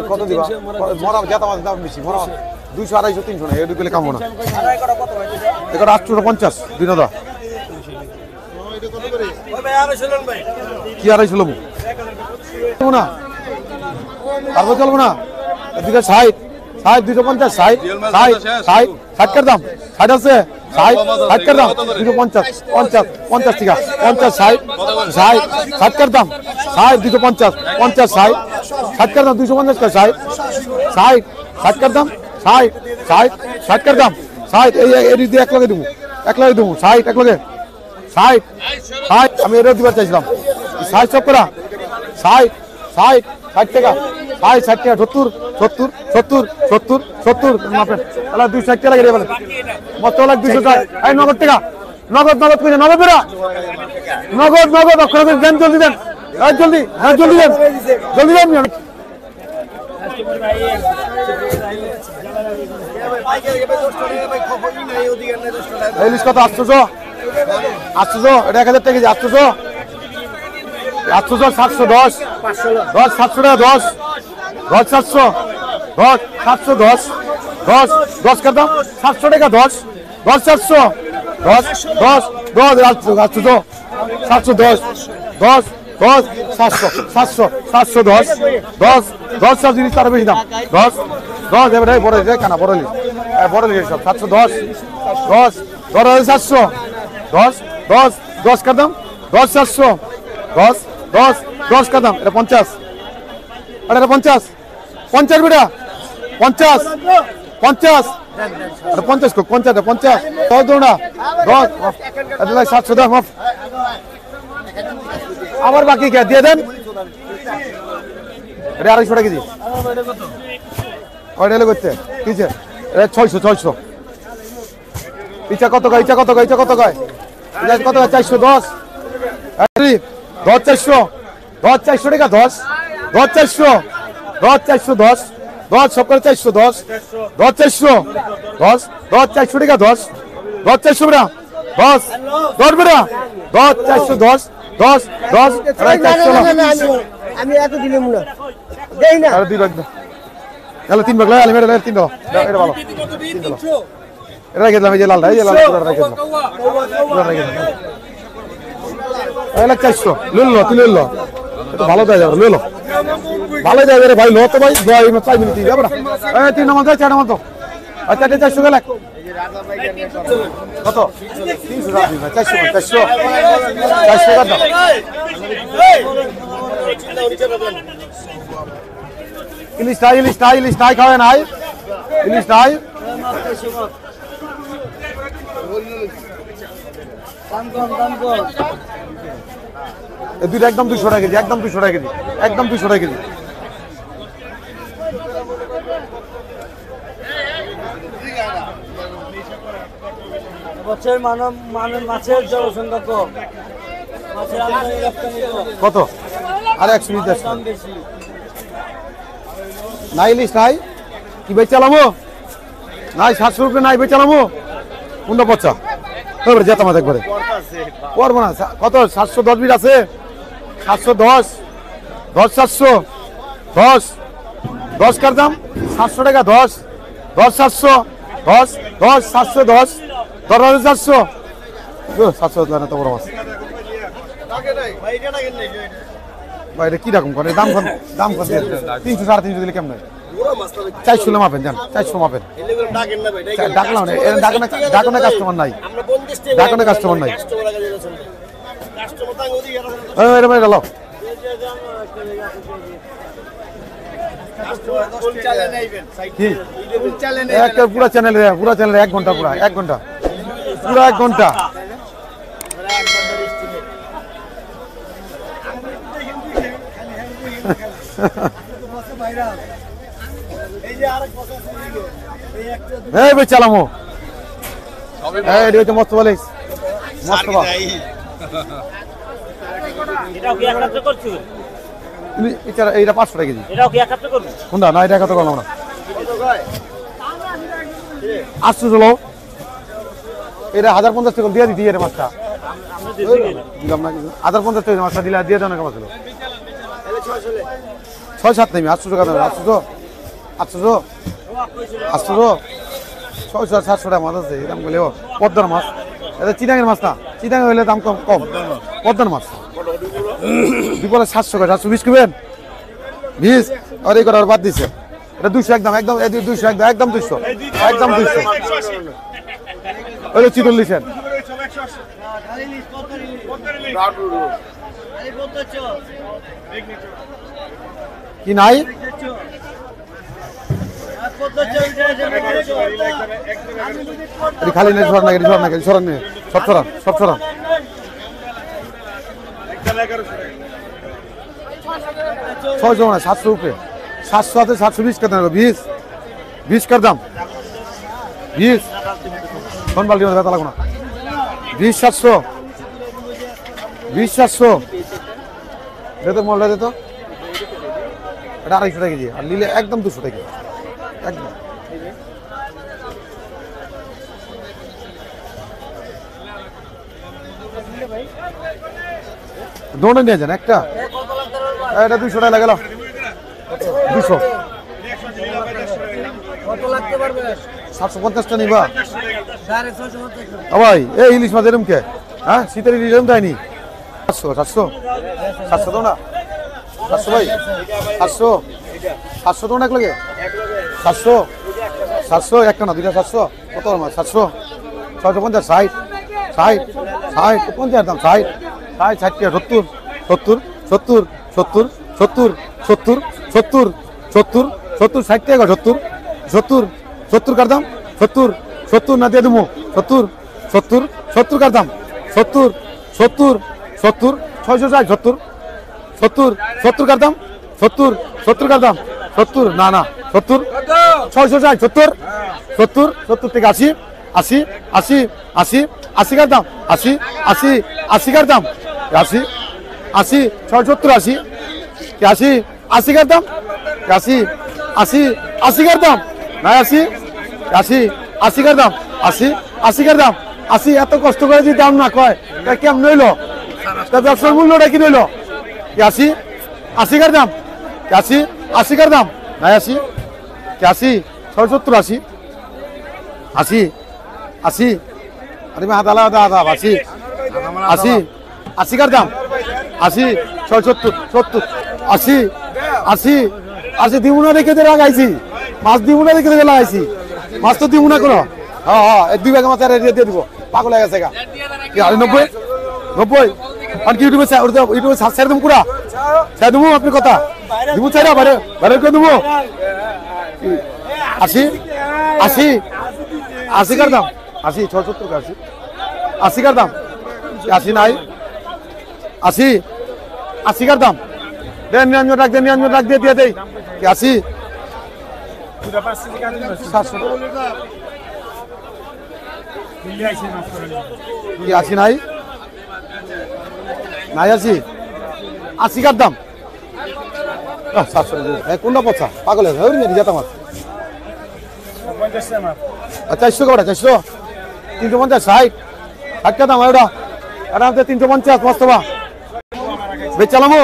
কত দিবা মরা জেতা মাছ দাম বেশি মরা 200 250 300 না এদিকে গেলে কামো না এটা 850 দিনদা কি আড়াইশো লবো না তারপর চলবো না এদিকে 60 250 60 60 দাম 60 আছে 60 দাম 250 50 50 টাকা 50 60 60 দাম 60 250 50 60 60 দাম 250 টাকা 60 60 দাম 60 60 দাম 60 এই দিয়ে এক লগে দেবো 60 এক লগে 60 আমি এরও দিবার চাইছিলাম 60 সব করা 60 টাকা 60 টাকা 70 মাপেন তাহলে 260 টাকা লাগে বলে মত লাখ 200 টাকা এই নগদ টাকা নগদ কইছে নগদ বেরা নগদ অক্ষর দেন জলদি দেন জলদি দেন ইলিশ কত 800 এটা 1000 টাকা কেজি 800 710 700 টাকা 10 700 710 10 কর দাম 700 টাকা 10 700 710 জিনিস তার বেশি দাম 10 এবারে বড় কেনা বড় লিখ সব 710 10 কর দাম 700 10 কর দাম এটা 50 এটা 50 বেটা 50 দৌড়া 10 700 দাম আবার বাকি কে দিয়ে দেন এটা 250 টাকা কেজি কয়টা করতে কিছে এটা 600 ইচ্ছা কত কয় 410 400 টাকা 10 সব করে 410 400 টাকা 10 400 বেড়া 10 বেড়া 410 আমি এত দিলে মনে দেই না আরে 2 ভাগ দাও তাহলে 3 ভাগ লাগে মেরে 3 দাও এটা ভালো এটা রেখে দিলাম এই যে লালটা রেখে দিলাম এটা 400 লইলো তুই লইলো এটা ভালো দেয় যাবে লইলো ভালো দেয় রে ভাই লো তো ভাই 5 মিনিট যাবে না এই 3 নম্বর 4 নম্বর তো আচ্ছা 400 গেল কত 300 টাকা 400 টাকা ইলিশ টাই খাওয়া নাই ইলিশ টাই দুইটা একদম 200 টাকা কেজি একদম 200 টাকা কেজি বছর মাছের জনসংখ্যা কম কত আর 120 নাই ইলিশ নাই কি বেচালামো নাই 700 রুপে নাই বেচালামো কোনটা পচা যেতাম একবারে করবো না কত 710 বিট আছে 710 কর দাম 700 টাকা 10 700 710 700 না তো বড় মাছ বাইরে কি রকম করে দাম 300 350 দিলে কেমন 400 মাপেন জান 400 মাপেন ডাকলাম ডাকনা কাস্টমার নাই পুরা চ্যানেল 1 ঘন্টা পুরা 1 ঘন্টা এই বেচালামো এই মস্ত বলে এইটা 500 টাকা কেজি। এটাও কি একাত্তর করবো? কোনটা না এটা কত করলাম না 800 চলো এটা 1050 টাকা দিয়ে দিই এর মাছটা দিলাম না 1050 টাকা মাছটা দিলে দিয়ে দাও না কেমন ছিল 6-7 নেই 800 টাকা দাম 800 800 600-700 টাকা মাছ আছে দাম বলে পদ্মার মাছ এটা চিটাঙের মাছ না চিটাঙে হইলে দাম কম পদ্মার মাছ দুপুরে 700 টাকা 720 কিবেন 20 আর এই করার বাদ দিছে এটা 200 একদম 200 একদম 200 ওই চিতল লিখেন কি নাই খালি নেই সরান সব সরান 600 না 700 উপরে 700 আছে 720 कर देना 20 कर दाम 20 कौन बाल्टी में लगना 20-700 दे तो मोल दे तो এটা 250 টাকা কেজি আর নিলে একদম 200 টাকা একদম दोनों নিয়ে যান একটা এটা 200 টাকা লাগালো 200 কত লাগতে পারবে 750 টা নিবা ভাই এই ইলিশ মাছ এরকম কে হ্যাঁ শীতের ইলিশ এরকম তাই নি 700 দাও না 700 ভাই 700 তো না লাগে 700 একটা না দুইটা 700 কত মাছ 700 650 60 50 দাম 60 60 70 60 টাকা 70 কার দাম 70 না দিয়ে দেবো 70 কার দাম 70 660 কার দাম 70 কার দাম 70 না 70 660 70 থেকে 80 কার দাম 80 কার দাম 80 670 80 কার দাম 80 কার দাম না 80 কার দাম 80 কার দাম 80 এত কষ্ট করে যদি দাম না কয় তা কেমন হইলো তা ব্যবসার মূল্যটা কি রইলো 80 কার দাম 80 কার দাম না 80 670 80 अरे मैं आधा 80 কার দাম 80 670 80 দিব না দেখে লাগাইছি মাছ দিব না দেখে লাগাইছি মাছ তো দিব না কোনো হ্যাঁ 2 ভাগ মাছ দিয়ে দিব পাগল হয়ে গেছে গা 90 আর কি ইউটিউবে সাবস্ক্রাইব দেবো পুরা চাই দেবো আপনার কথা দিব চাই না বাইরে করে দেবো 80 কার দাম 80 670 का 80 কার দাম 80 নাই 80 কার দাম দেন 99 রাখ দিয়ে দেই 80 80 নাই 80 কার দাম 700 কোনটা পচা পাগল হয়ে যেতাম মাছ 400 কটা 400 350 60 দাম ওটা আরামতে 350 মস্ত বা বেচ চালামো